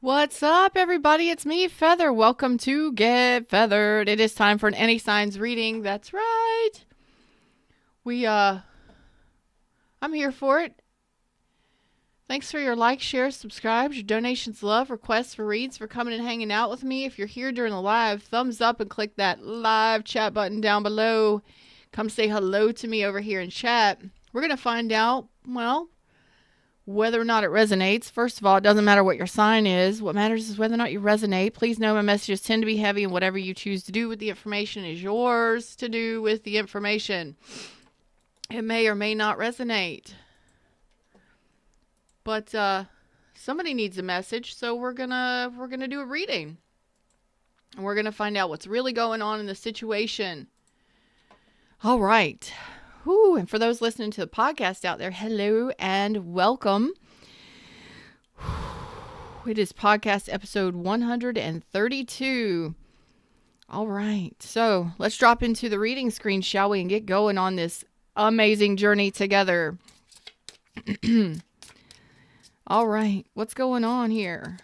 What's up, everybody? It's me, Feather. Welcome to Get Feathered. It is time for an Any Signs reading. That's right. I'm here for it. Thanks for your likes, shares, subscribes, your donations, love, requests for reads, for coming and hanging out with me. If you're here during the live, thumbs up and click that live chat button down below. Come say hello to me over here in chat. We're going to find out, whether or not it resonates. First of all, it doesn't matter what your sign is. What matters is whether or not you resonate. Please know my messages tend to be heavy, and whatever you choose to do with the information is yours to do with the information. It may or may not resonate. But somebody needs a message, so we're gonna do a reading. And we're gonna find out what's really going on in the situation. All right. Whew, and for those listening to the podcast out there, hello and welcome. It is podcast episode 132. All right, so let's drop into the reading screen, shall we, and get going on this amazing journey together. All right, what's going on here?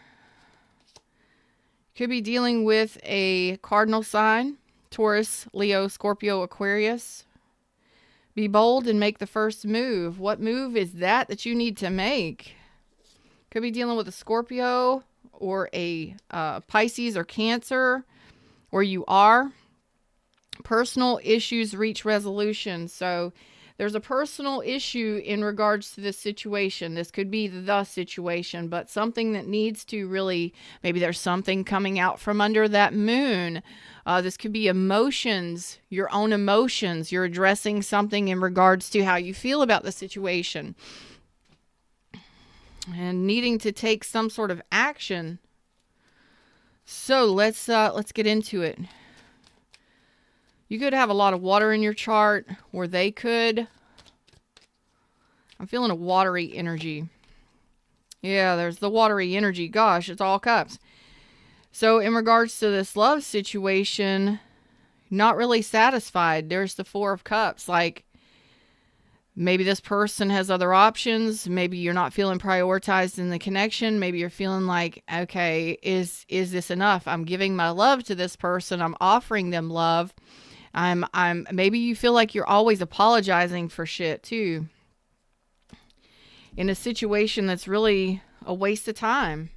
Could be dealing with a cardinal sign, Taurus, Leo, Scorpio, Aquarius. Be bold and make the first move. What move is that you need to make? Could be dealing with a Scorpio or a Pisces or Cancer, or you are. Personal issues reach resolution. So there's a personal issue in regards to this situation. This could be the situation, but something that needs to really, maybe there's something coming out from under that moon. This could be emotions, your own emotions. You're addressing something in regards to how you feel about the situation and needing to take some sort of action. So let's get into it. You could have a lot of water in your chart, or they could. I'm feeling a watery energy. Yeah, there's the watery energy. Gosh, it's all cups. So in regards to this love situation, not really satisfied. There's the Four of Cups. Like, maybe this person has other options. Maybe you're not feeling prioritized in the connection. Maybe you're feeling like, okay, is this enough? I'm giving my love to this person. I'm offering them love. Maybe you feel like you're always apologizing for shit too. In a situation that's really a waste of time.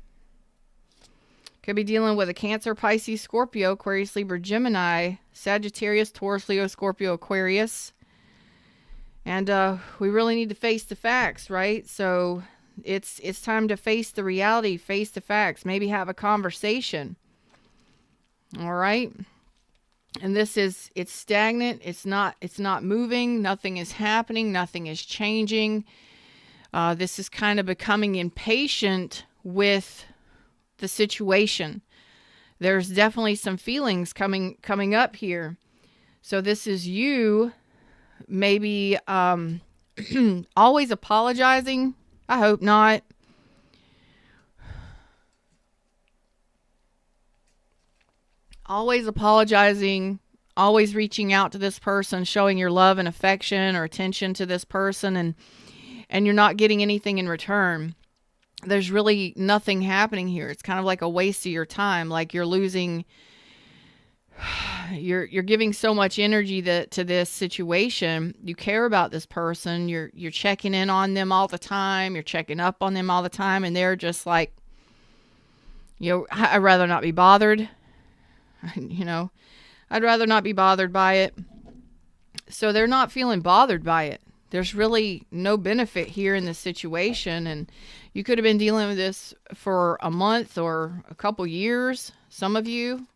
Could be dealing with a Cancer, Pisces, Scorpio, Aquarius, Libra, Gemini, Sagittarius, Taurus, Leo, Scorpio, Aquarius. And we really need to face the facts, right? So it's time to face the reality, face the facts, maybe have a conversation. All right? And it's stagnant. It's not moving. Nothing is happening. Nothing is changing. This is kind of becoming impatient with the situation. There's definitely some feelings coming up here. So this is you maybe always apologizing. I hope not. Always apologizing, always reaching out to this person, showing your love and affection or attention to this person, and you're not getting anything in return. There's really nothing happening here. It's kind of like a waste of your time. Like you're losing, you're giving so much energy to this situation. You care about this person. You're checking in on them all the time. You're checking up on them all the time. And they're just like, I'd rather not be bothered. I'd rather not be bothered by it. So they're not feeling bothered by it. There's really no benefit here in this situation. And you could have been dealing with this for a month or a couple years. Some of you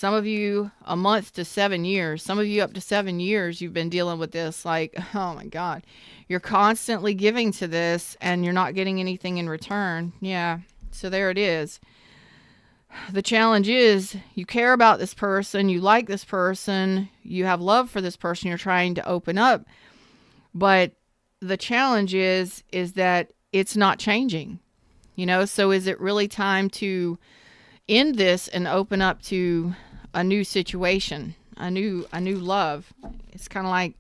a month to 7 years. Some of you up to 7 years you've been dealing with this. Like, oh my God. You're constantly giving to this and you're not getting anything in return. Yeah. So there it is. The challenge is you care about this person, you like this person, you have love for this person, you're trying to open up. But the challenge is that it's not changing. So is it really time to end this and open up to a new situation, a new love? It's kind of like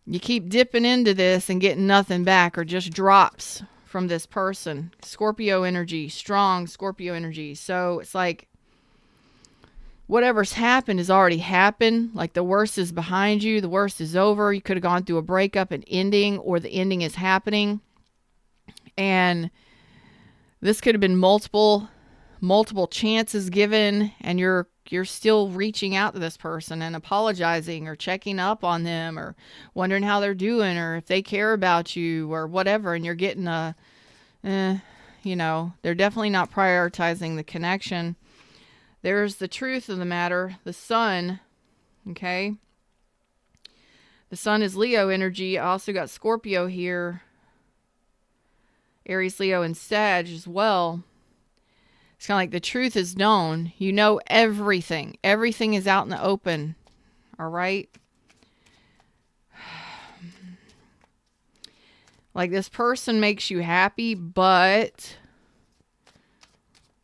you keep dipping into this and getting nothing back, or just drops from this person. Scorpio energy, strong Scorpio energy. So it's like whatever's happened has already happened. Like the worst is behind you. The worst is over. You could have gone through a breakup, an ending, or the ending is happening. And this could have been multiple chances given, and you're still reaching out to this person and apologizing or checking up on them or wondering how they're doing or if they care about you or whatever. And you're getting they're definitely not prioritizing the connection. There's the truth of the matter. The sun, okay? The sun is Leo energy. I also got Scorpio here. Aries, Leo, and Sag as well. It's kind of like the truth is known. You know everything. Everything is out in the open. All right? Like this person makes you happy, but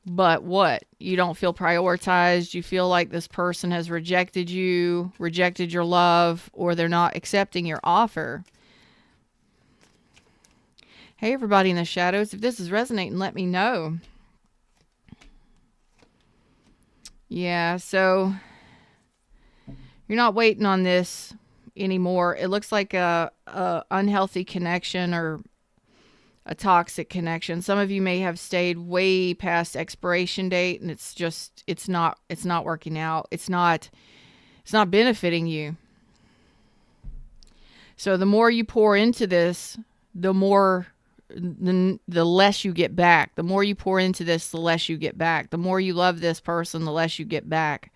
what? You don't feel prioritized. You feel like this person has rejected you, rejected your love, or they're not accepting your offer. Hey, everybody in the shadows, if this is resonating, let me know. Yeah, so you're not waiting on this anymore. It looks like a unhealthy connection or a toxic connection. Some of you may have stayed way past expiration date, and it's not working out. It's not benefiting you. So the more you pour into this, the less you get back. The more you pour into this, the less you get back. The more you love this person, the less you get back.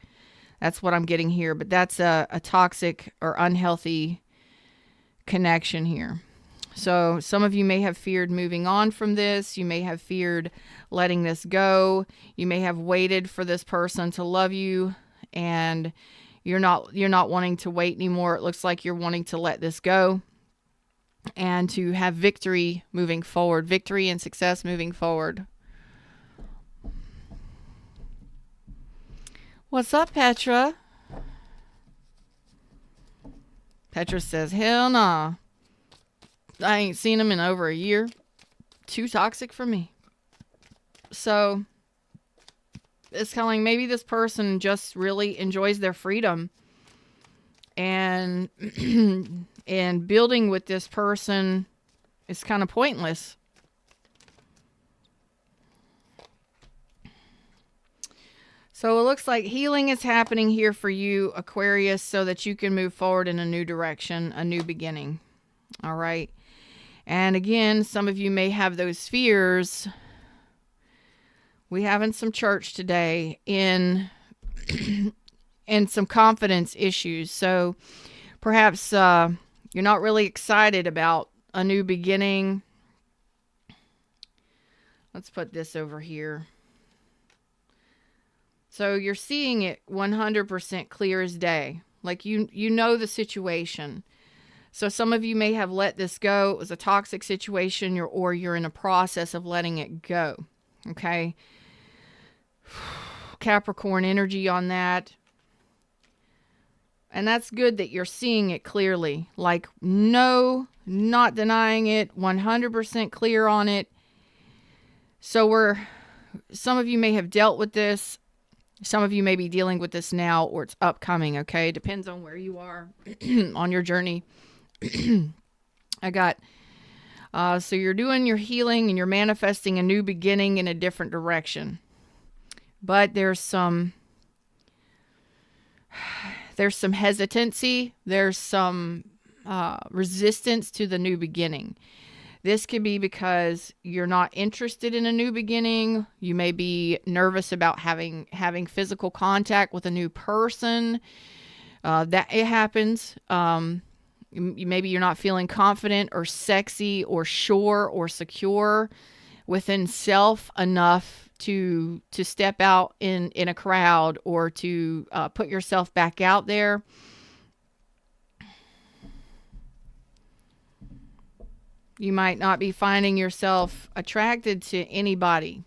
That's what I'm getting here. But that's a toxic or unhealthy connection here. So some of you may have feared moving on from this. You may have feared letting this go. You may have waited for this person to love you, and you're not wanting to wait anymore. It looks like you're wanting to let this go and to have victory moving forward, victory and success moving forward. What's up, Petra? Petra says, hell nah. I ain't seen him in over a year. Too toxic for me. So it's kind of like maybe this person just really enjoys their freedom, and and building with this person is kind of pointless. So it looks like healing is happening here for you, Aquarius, so that you can move forward in a new direction, a new beginning. All right. And again, some of you may have those fears. We having some church today in some confidence issues. So perhaps you're not really excited about a new beginning. Let's put this over here. So you're seeing it 100% clear as day. Like you know the situation. So some of you may have let this go. It was a toxic situation, or you're in a process of letting it go. Okay? Capricorn energy on that. And that's good that you're seeing it clearly. Like, no, not denying it, 100% clear on it. So some of you may have dealt with this. Some of you may be dealing with this now, or it's upcoming, okay? Depends on where you are on your journey. I got, so you're doing your healing and you're manifesting a new beginning in a different direction. But there's some hesitancy. There's some resistance to the new beginning. This could be because you're not interested in a new beginning. You may be nervous about having physical contact with a new person. That it happens. Maybe you're not feeling confident or sexy or sure or secure within self enough to step out in a crowd or to put yourself back out there. You might not be finding yourself attracted to anybody,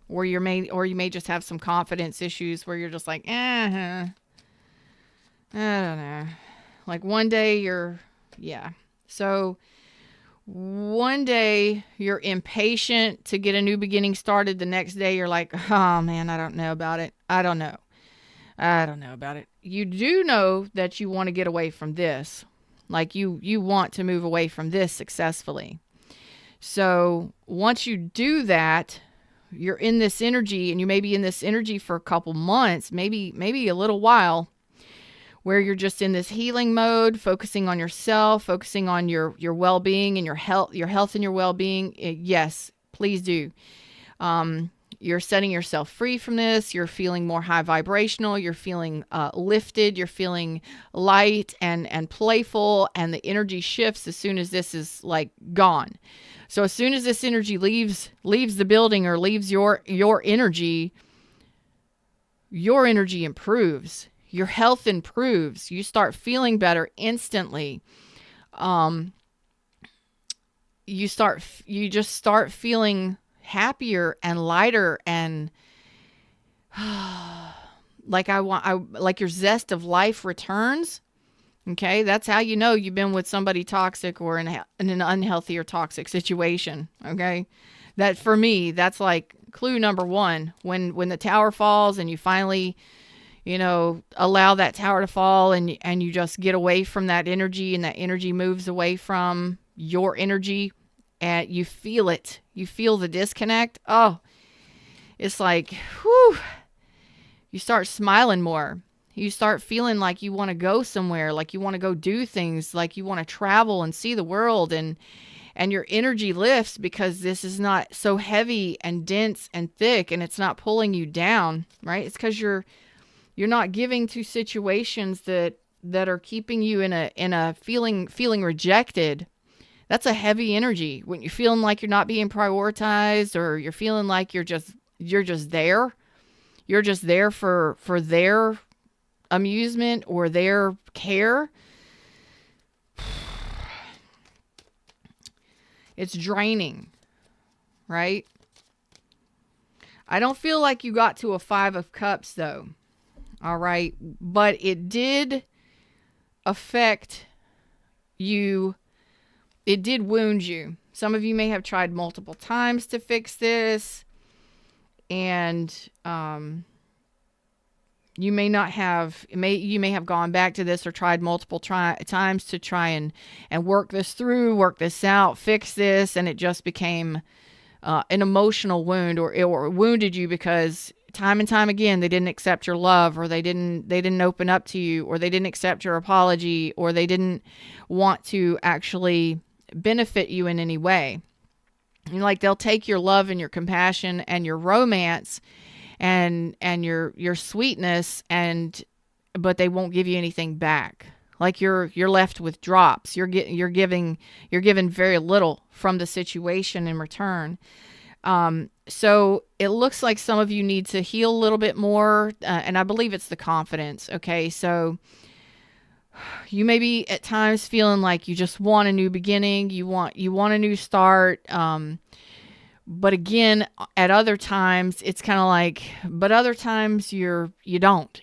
or you may just have some confidence issues where you're just like, I don't know. Like one day So One day you're impatient to get a new beginning started. The next day you're like, oh man, I don't know about it. I don't know about it. You do know that you want to get away from this. Like you want to move away from this successfully. So once you do that, you're in this energy, and you may be in this energy for a couple months, maybe a little while, where you're just in this healing mode, focusing on yourself, focusing on your well-being and your health and your well-being. Yes, please do. You're setting yourself free from this. You're feeling more high vibrational. You're feeling lifted. You're feeling light and playful, and the energy shifts as soon as this is like gone. So as soon as this energy leaves the building or leaves your energy improves. Your health improves. You start feeling better instantly. You just start feeling happier and lighter, and like your zest of life returns. Okay, that's how you know you've been with somebody toxic or in an unhealthy or toxic situation. Okay, that for me, that's like clue number one. When the tower falls and you finally, allow that tower to fall, and you just get away from that energy, and that energy moves away from your energy, and you feel it. You feel the disconnect. Oh, it's like, whew, you start smiling more. You start feeling like you want to go somewhere, like you want to go do things, like you want to travel and see the world, and your energy lifts because this is not so heavy and dense and thick, and it's not pulling you down, right? It's because you're not giving to situations that are keeping you in a feeling rejected. That's a heavy energy. When you're feeling like you're not being prioritized, or you're feeling like you're just there. You're just there for their amusement or their care. It's draining, right? I don't feel like you got to a 5 of Cups though. All right. But it did affect you. It did wound you. Some of you may have tried multiple times to fix this, and you may have gone back to this or tried multiple times to try and work this through, work this out, fix this, and it just became an emotional wound, or it wounded you because time and time again they didn't accept your love, or they didn't open up to you, or they didn't accept your apology, or they didn't want to actually benefit you in any way. Like they'll take your love and your compassion and your romance and your sweetness, but they won't give you anything back. Like you're left with drops. You're given very little from the situation in return. So it looks like some of you need to heal a little bit more, and I believe it's the confidence. Okay, so you may be at times feeling like you just want a new beginning. You want a new start. But again, at other times, it's kind of like, but other times you don't.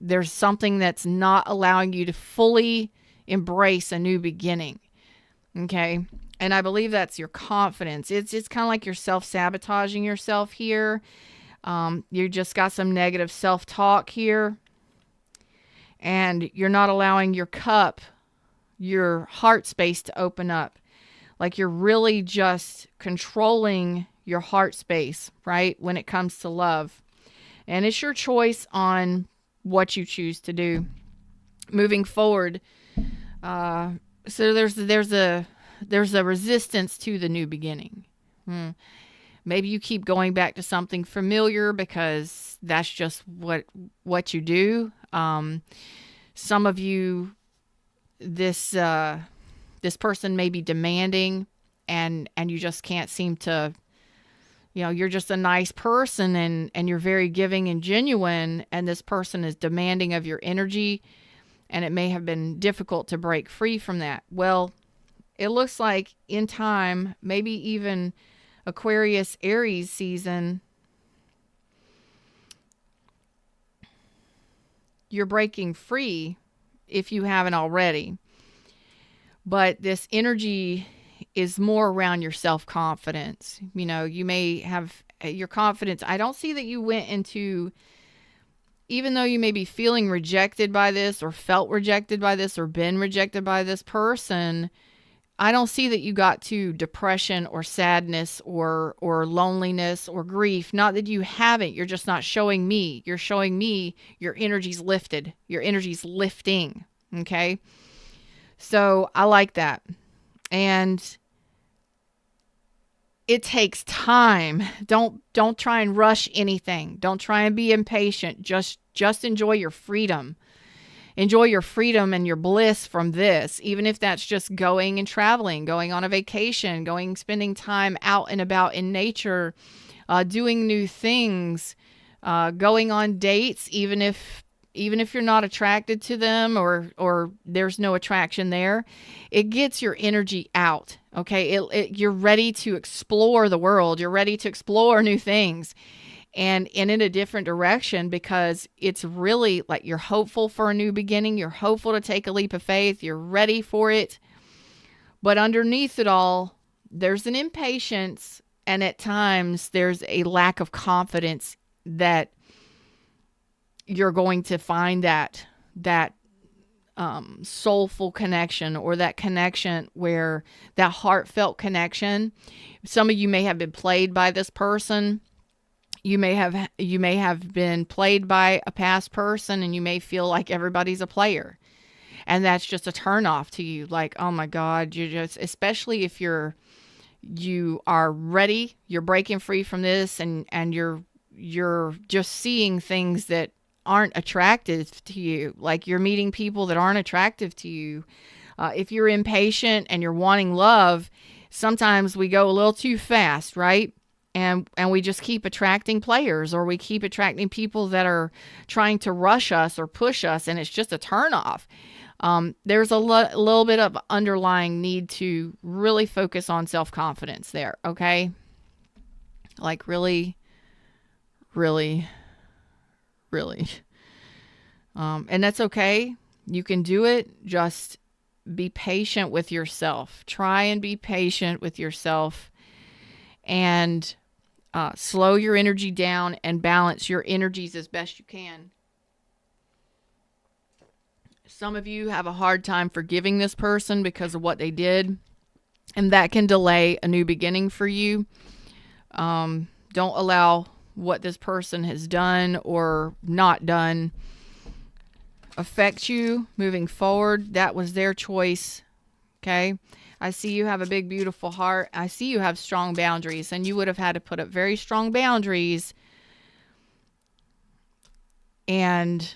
There's something that's not allowing you to fully embrace a new beginning. Okay. And I believe that's your confidence. It's kind of like you're self-sabotaging yourself here. You just got some negative self-talk here. And you're not allowing your cup, your heart space to open up. Like you're really just controlling your heart space, right? When it comes to love. And it's your choice on what you choose to do moving forward. So there's a resistance to the new beginning. Maybe you keep going back to something familiar because that's just what you do. Some of you, this person may be demanding, and you just can't seem to, you're just a nice person, and you're very giving and genuine, and this person is demanding of your energy, and it may have been difficult to break free from that. Well, it looks like in time, maybe even Aquarius, Aries season, you're breaking free if you haven't already. But this energy is more around your self-confidence. You know, you may have your confidence. I don't see that you went into, even though you may be feeling rejected by this or felt rejected by this or been rejected by this person, I don't see that you got to depression or sadness or loneliness or grief. Not that you haven't. You're just not showing me. You're showing me your energy's lifted. Your energy's lifting. Okay? So I like that. And it takes time. Don't try and rush anything. Don't try and be impatient. Just enjoy your freedom. Enjoy your freedom and your bliss from this, even if that's just going and traveling, going on a vacation, spending time out and about in nature, doing new things, going on dates, even if you're not attracted to them or there's no attraction there. It gets your energy out. Okay, you're ready to explore the world. You're ready to explore new things. And in a different direction, because it's really like you're hopeful for a new beginning. You're hopeful to take a leap of faith. You're ready for it. But underneath it all, there's an impatience. And at times there's a lack of confidence that you're going to find that soulful connection, or that connection where that heartfelt connection. Some of you may have been played by this person. You may have been played by a past person, and you may feel like everybody's a player. And that's just a turnoff to you. Like, oh my God, you're just, especially if you are ready, you're breaking free from this, and you're just seeing things that aren't attractive to you. Like you're meeting people that aren't attractive to you. If you're impatient and you're wanting love, sometimes we go a little too fast, right? And we just keep attracting players, or we keep attracting people that are trying to rush us or push us, and it's just a turnoff. There's a little bit of underlying need to really focus on self-confidence there, okay? Like really, really, really. And that's okay. You can do it. Just be patient with yourself. Try and be patient with yourself, and slow your energy down and balance your energies as best you can. Some of you have a hard time forgiving this person because of what they did, and that can delay a new beginning for you. Don't allow what this person has done or not done affect you moving forward. That was their choice. Okay? I see you have a big, beautiful heart. I see you have strong boundaries, and you would have had to put up very strong boundaries and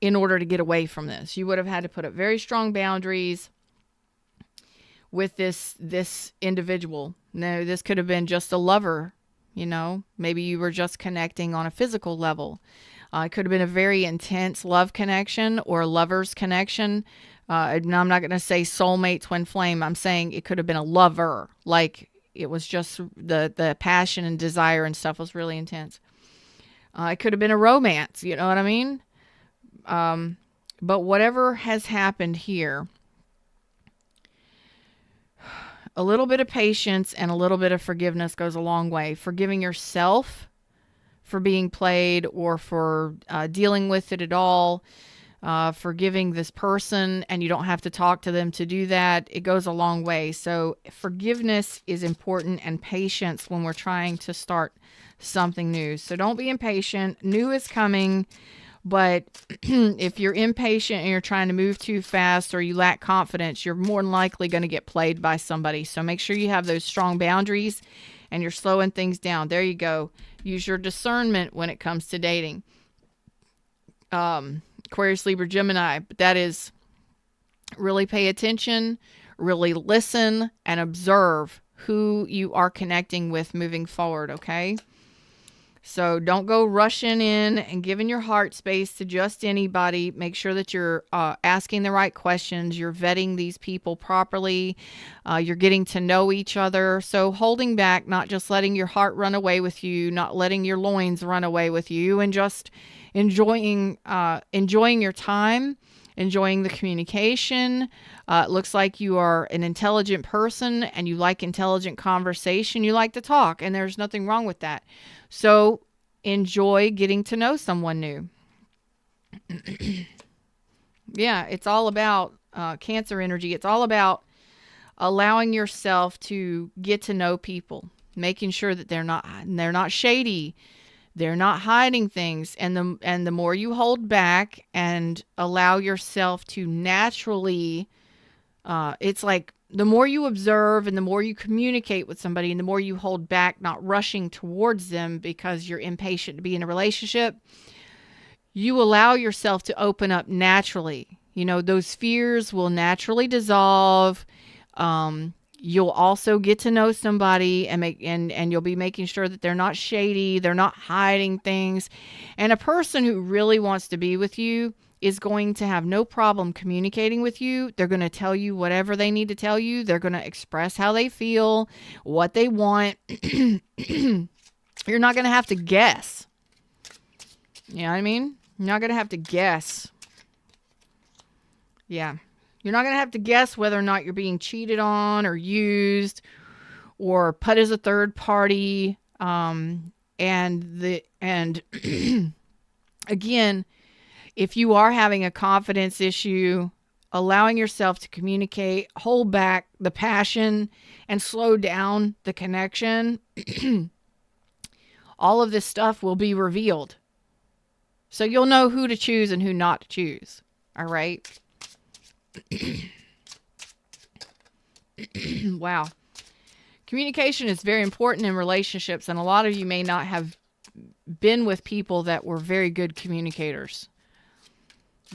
in order to get away from this. You would have had to put up very strong boundaries with this individual. No, this could have been just a lover, you know. Maybe you were just connecting on a physical level. It could have been a very intense love connection or a lover's connection. I'm not going to say soulmate, twin flame. I'm saying it could have been a lover. Like it was just the passion and desire and stuff was really intense. It could have been a romance. You know what I mean? But whatever has happened here, a little bit of patience and a little bit of forgiveness goes a long way. Forgiving yourself for being played or for dealing with it at all. Forgiving this person, and you don't have to talk to them to do that. It goes a long way. So forgiveness is important, and patience when we're trying to start something new. So don't be impatient. New is coming. But if you're impatient and you're trying to move too fast, or you lack confidence, you're more than likely going to get played by somebody. So make sure you have those strong boundaries and you're slowing things down. There you go. Use your discernment when it comes to dating. Aquarius, Libra, Gemini. But that is really pay attention, really listen, and observe who you are connecting with moving forward, okay? So don't go rushing in and giving your heart space to just anybody. Make sure that you're asking the right questions. You're vetting these people properly. You're getting to know each other. So holding back, not just letting your heart run away with you, not letting your loins run away with you, and just enjoying your time enjoying the communication. It looks like you are an intelligent person and you like intelligent conversation. You like to talk, and there's nothing wrong with that. So enjoy getting to know someone new. Yeah, it's all about Cancer energy. It's all about allowing yourself to get to know people, making sure that they're not shady, they're not hiding things, and the more you hold back and allow yourself to naturally, it's like the more you observe and the more you communicate with somebody, and the more you hold back, not rushing towards them because you're impatient to be in a relationship, you allow yourself to open up naturally. You know, those fears will naturally dissolve. You'll also get to know somebody and you'll be making sure that they're not shady, they're not hiding things. And a person who really wants to be with you is going to have no problem communicating with you. They're going to tell you whatever they need to tell you. They're going to express how they feel, what they want. You're not going to have to guess. You know what I mean? You're not going to have to guess. Yeah. You're not going to have to guess whether or not you're being cheated on or used or put as a third party. And again, if you are having a confidence issue, allowing yourself to communicate, hold back the passion, and slow down the connection, all of this stuff will be revealed. So you'll know who to choose and who not to choose. All right? Wow. Communication is very important in relationships, and a lot of you may not have been with people that were very good communicators.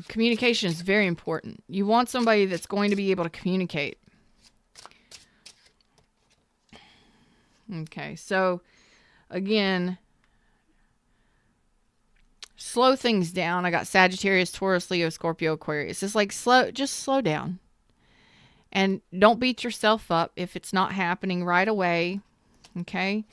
Communication is very important. You want somebody that's going to be able to communicate. Okay, so again, slow things down. I got Sagittarius, Taurus, Leo, Scorpio, Aquarius. It's like just slow down. And don't beat yourself up if it's not happening right away. Okay?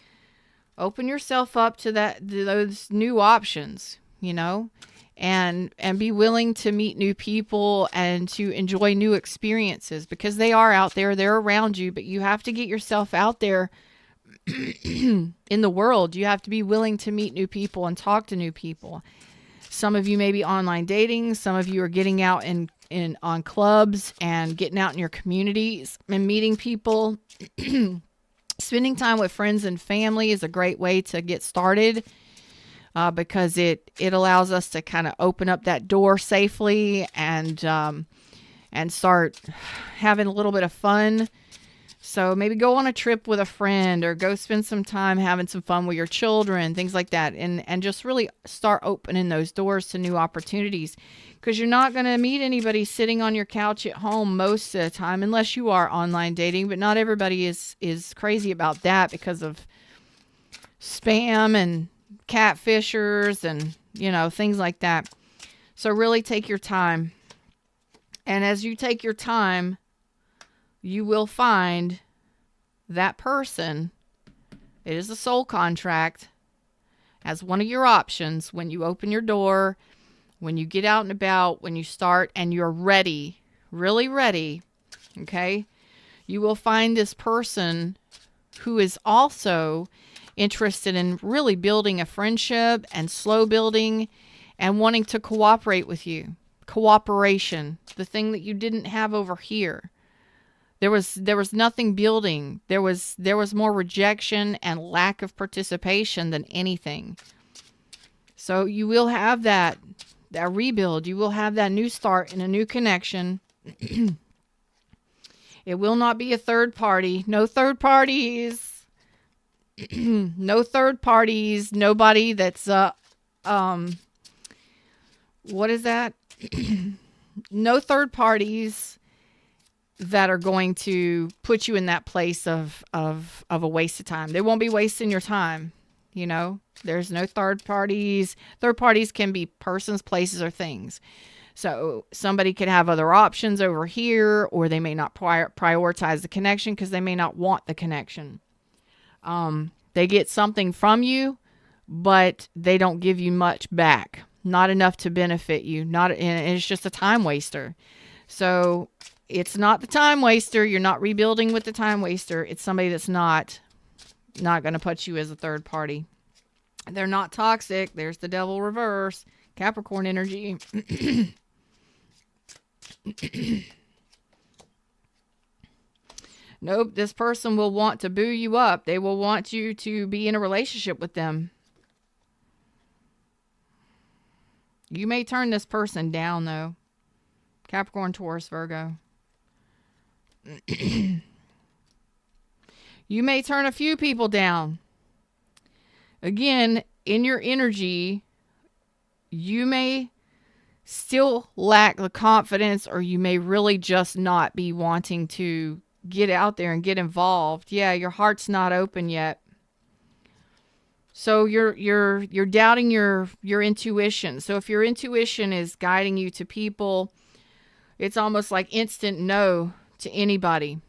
Open yourself up to those new options, you know, and be willing to meet new people and to enjoy new experiences, because they are out there, they're around you, but you have to get yourself out there in the world. You have to be willing to meet new people and talk to new people. Some of you may be online dating. Some of you are getting out on clubs and getting out in your communities and meeting people. Spending time with friends and family is a great way to get started, because it allows us to kind of open up that door safely and start having a little bit of fun. So maybe go on a trip with a friend, or go spend some time having some fun with your children, things like that. And just really start opening those doors to new opportunities, because you're not going to meet anybody sitting on your couch at home most of the time, unless you are online dating. But not everybody is crazy about that because of spam and catfishers and, you know, things like that. So really take your time. And as you take your time, you will find that person. It is a soul contract as one of your options when you open your door, when you get out and about, when you start and you're ready, really ready, okay? You will find this person who is also interested in really building a friendship and slow building and wanting to cooperate with you. Cooperation, the thing that you didn't have over here. There was nothing building. There was more rejection and lack of participation than anything. So you will have that rebuild. You will have that new start and a new connection. It will not be a third party. No third parties. No third parties. Nobody that's what is that? No third parties that are going to put you in that place of a waste of time. They won't be wasting your time. You know, there's no third parties. Third parties can be persons, places, or things. So somebody could have other options over here, or they may not prioritize the connection because they may not want the connection. They get something from you, but they don't give you much back. not enough to benefit you, and it's just a time waster. So it's not the time waster. You're not rebuilding with the time waster. It's somebody that's not going to put you as a third party. They're not toxic. There's the devil reverse. Capricorn energy. Nope, this person will want to boo you up. They will want you to be in a relationship with them. You may turn this person down, though. Capricorn, Taurus, Virgo. You may turn a few people down. Again, in your energy, you may still lack the confidence, or you may really just not be wanting to get out there and get involved. Yeah, your heart's not open yet. So you're doubting your intuition. So if your intuition is guiding you to people, it's almost like instant no to anybody.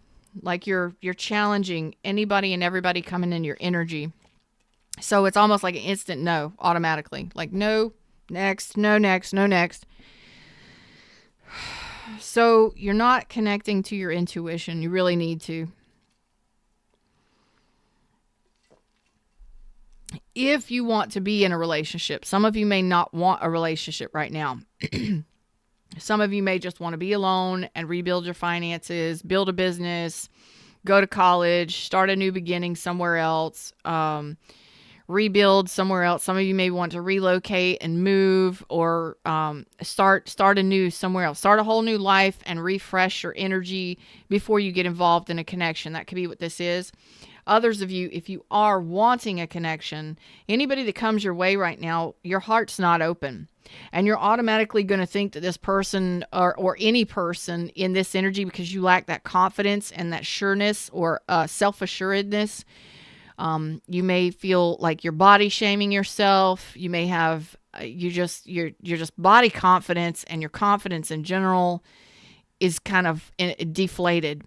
Like you're challenging anybody and everybody coming in your energy. So it's almost like an instant no automatically. Like no, next, no next, no next. So you're not connecting to your intuition. You really need to. If you want to be in a relationship, some of you may not want a relationship right now. Some of you may just want to be alone and rebuild your finances, build a business, go to college, start a new beginning somewhere else, rebuild somewhere else. Some of you may want to relocate and move, or start anew somewhere else. Start a whole new life and refresh your energy before you get involved in a connection. That could be what this is. Others of you, if you are wanting a connection, anybody that comes your way right now, your heart's not open. And you're automatically going to think that this person or any person in this energy, because you lack that confidence and that sureness or self-assuredness. You may feel like you're body shaming yourself. You may have, you're just body confidence, and your confidence in general is kind of deflated.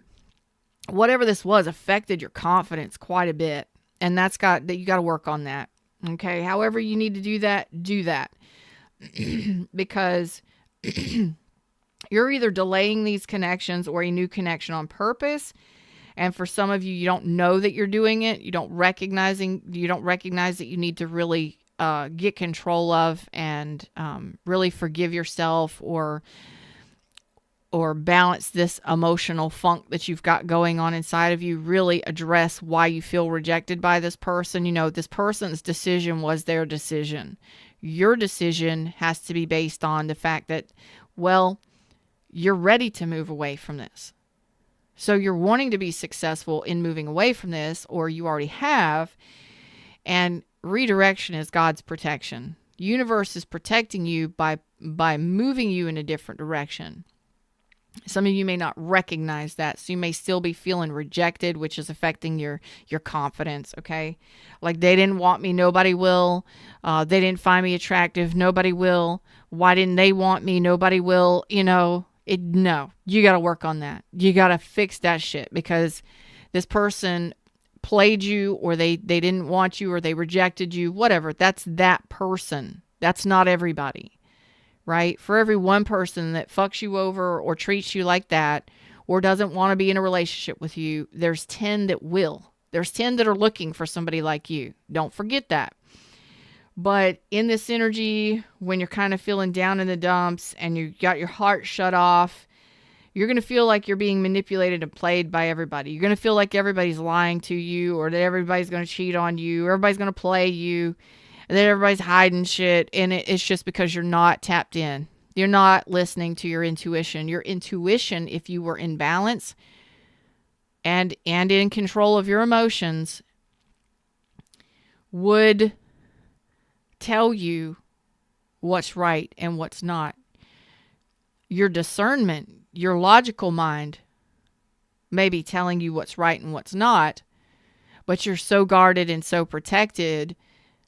Whatever this was affected your confidence quite a bit. And you got to work on that. Okay. However you need to do that, do that. Because you're either delaying these connections or a new connection on purpose. And for some of you, you don't know that you're doing it. You don't recognize that you need to really get control of and really forgive yourself or balance this emotional funk that you've got going on inside of you. Really address why you feel rejected by this person. You know, this person's decision was their decision. Your decision has to be based on the fact that, well, you're ready to move away from this. So you're wanting to be successful in moving away from this, or you already have. And redirection is God's protection. The universe is protecting you by moving you in a different direction. Some of you may not recognize that, so you may still be feeling rejected, which is affecting your confidence, okay? Like, they didn't want me, nobody will. They didn't find me attractive, nobody will. Why didn't they want me? Nobody will. You know, no, you got to work on that. You got to fix that shit, because this person played you, or they didn't want you, or they rejected you, whatever. That's that person. That's not everybody. Right? For every one person that fucks you over or treats you like that, or doesn't want to be in a relationship with you, there's 10 that will. There's 10 that are looking for somebody like you. Don't forget that. But in this energy, when you're kind of feeling down in the dumps and you got your heart shut off, you're going to feel like you're being manipulated and played by everybody. You're going to feel like everybody's lying to you, or that everybody's going to cheat on you, or everybody's going to play you. And then everybody's hiding shit, and it's just because you're not tapped in. You're not listening to your intuition. Your intuition, if you were in balance and in control of your emotions, would tell you what's right and what's not. Your discernment, your logical mind may be telling you what's right and what's not, but you're so guarded and so protective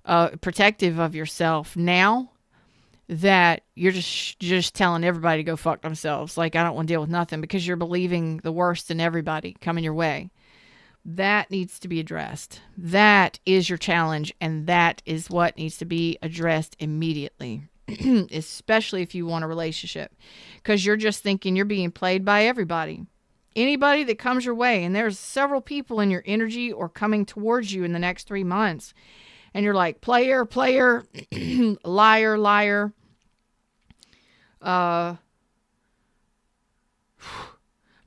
of yourself now that you're just telling everybody to go fuck themselves. Like, I don't want to deal with nothing, because you're believing the worst in everybody coming your way. That needs to be addressed. That is your challenge, and that is what needs to be addressed immediately. especially if you want a relationship, because you're just thinking you're being played by everybody. Anybody that comes your way, and there's several people in your energy or coming towards you in the next 3 months, and you're like, player, player, liar, liar,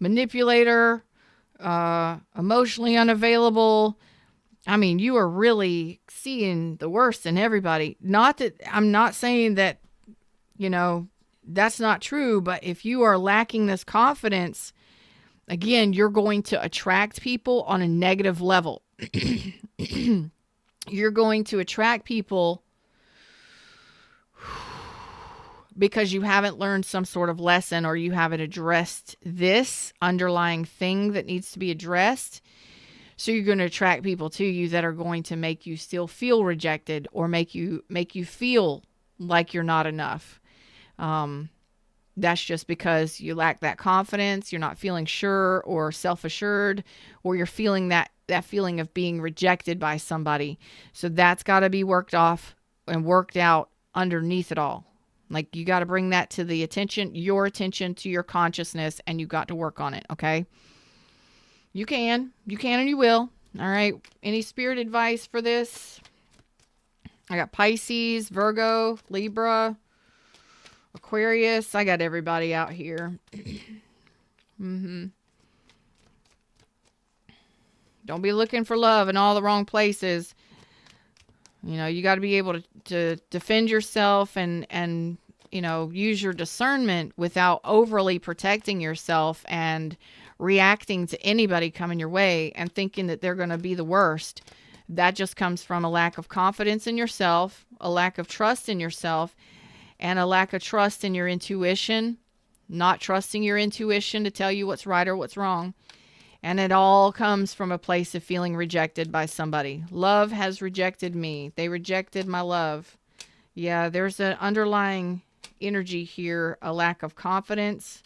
manipulator, emotionally unavailable. I mean, you are really seeing the worst in everybody. Not that I'm not saying that, that's not true, but if you are lacking this confidence, again, you're going to attract people on a negative level. You're going to attract people because you haven't learned some sort of lesson, or you haven't addressed this underlying thing that needs to be addressed. So you're going to attract people to you that are going to make you still feel rejected, or make you feel like you're not enough. That's just because you lack that confidence. You're not feeling sure or self-assured, or you're feeling that feeling of being rejected by somebody. So that's got to be worked off and worked out underneath it all. Like, you got to bring that to your attention to your consciousness, and you got to work on it. Okay. You can and you will. All right. Any spirit advice for this? I got Pisces, Virgo, Libra, Aquarius. I got everybody out here. Don't be looking for love in all the wrong places. You got to be able to defend yourself and use your discernment without overly protecting yourself and reacting to anybody coming your way and thinking that they're going to be the worst. That just comes from a lack of confidence in yourself, a lack of trust in yourself, and a lack of trust in your intuition, not trusting your intuition to tell you what's right or what's wrong. And it all comes from a place of feeling rejected by somebody. Love has rejected me. They rejected my love. Yeah, there's an underlying energy here, a lack of confidence.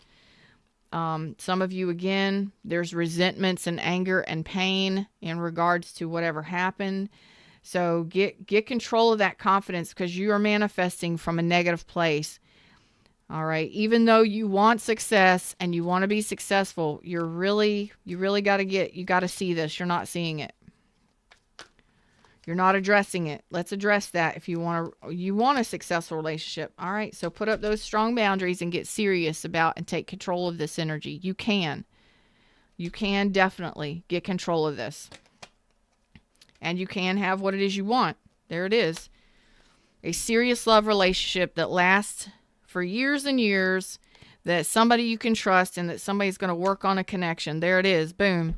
Some of you, again, there's resentments and anger and pain in regards to whatever happened. So get control of that confidence, because you are manifesting from a negative place. All right. Even though you want success and you want to be successful, you really got to see this. You're not seeing it. You're not addressing it. Let's address that. If you want a successful relationship. All right. So put up those strong boundaries and get serious about and take control of this energy. You can definitely get control of this, and you can have what it is you want. There it is. A serious love relationship that lasts for years and years, that somebody you can trust, and that somebody's going to work on a connection. There it is. Boom.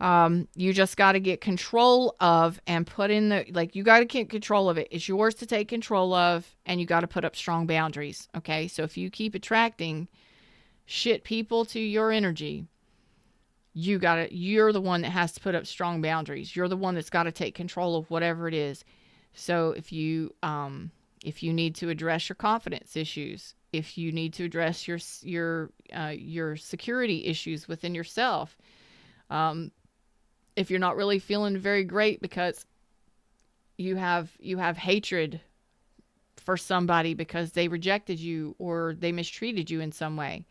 You just got to get control of and put in you got to get control of it. It's yours to take control of, and you got to put up strong boundaries. Okay. So if you keep attracting shit people to your energy, you're the one that has to put up strong boundaries. You're the one that's got to take control of whatever it is. So if you need to address your confidence issues, if you need to address your security issues within yourself, if you're not really feeling very great because you have hatred for somebody because they rejected you or they mistreated you in some way,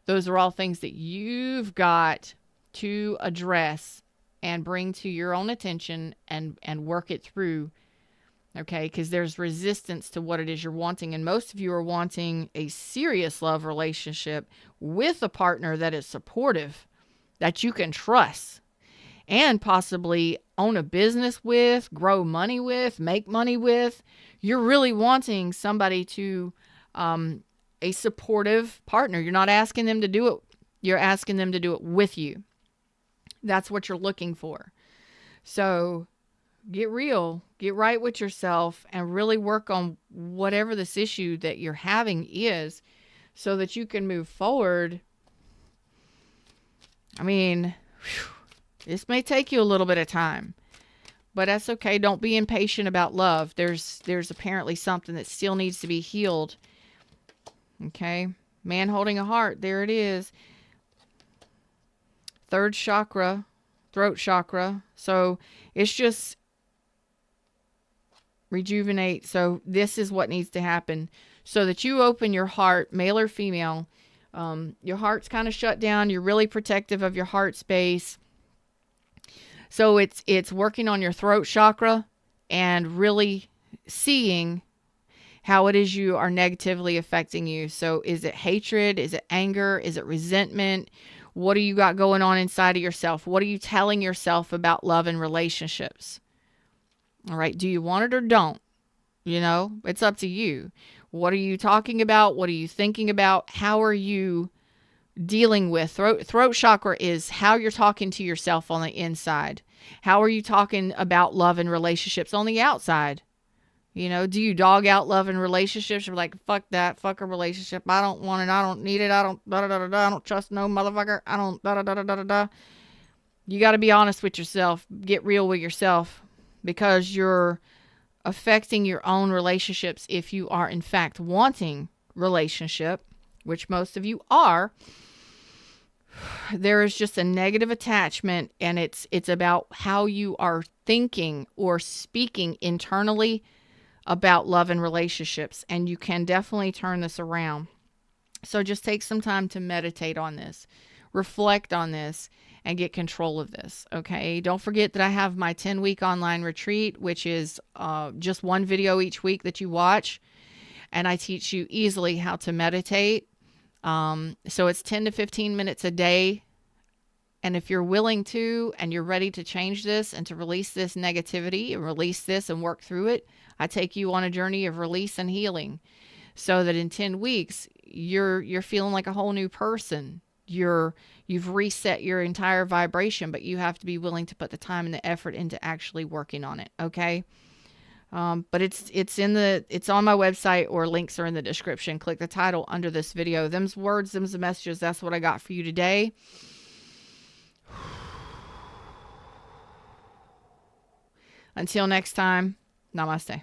those are all things that you've got to address and bring to your own attention and work it through. Okay, because there's resistance to what it is you're wanting. And most of you are wanting a serious love relationship with a partner that is supportive, that you can trust, and possibly own a business with, grow money with, make money with. You're really wanting somebody to, a supportive partner. You're not asking them to do it. You're asking them to do it with you. That's what you're looking for. So get real, get right with yourself, and really work on whatever this issue that you're having is, so that you can move forward. I mean, this may take you a little bit of time, but that's okay. Don't be impatient about love. There's apparently something that still needs to be healed. Okay. Man holding a heart. There it is. Third chakra, throat chakra. So it's just, rejuvenate. So this is what needs to happen so that you open your heart, male or female. Your heart's kind of shut down. You're really protective of your heart space. So it's working on your throat chakra and really seeing how it is you are negatively affecting you. So is it hatred? Is it anger? Is it resentment? What do you got going on inside of yourself? What are you telling yourself about love and relationships? All right. Do you want it or don't? You know, it's up to you. What are you talking about? What are you thinking about? How are you dealing with throat chakra is how you're talking to yourself on the inside. How are you talking about love and relationships on the outside? You know, do you dog out love and relationships? You're like, fuck that, fuck a relationship. I don't want it. I don't need it. I don't da da da da. I don't trust no motherfucker. I don't da da da da da da. You got to be honest with yourself. Get real with yourself, because you're affecting your own relationships if you are in fact wanting relationship, which most of you are. There is just a negative attachment, and it's about how you are thinking or speaking internally about love and relationships, and you can definitely turn this around. So just take some time to meditate on this, reflect on this, and get control of this. Okay. Don't forget that I have my 10-week online retreat, which is just one video each week that you watch, and I teach you easily how to meditate. So it's 10 to 15 minutes a day. And if you're willing to, and you're ready to change this and to release this negativity and release this and work through it, I take you on a journey of release and healing, so that in 10 weeks, you're feeling like a whole new person. You've reset your entire vibration, but you have to be willing to put the time and the effort into actually working on it. Okay. But it's on my website, or links are in the description. Click the title under this video. Them's words, them's the messages. That's what I got for you today. Until next time, namaste.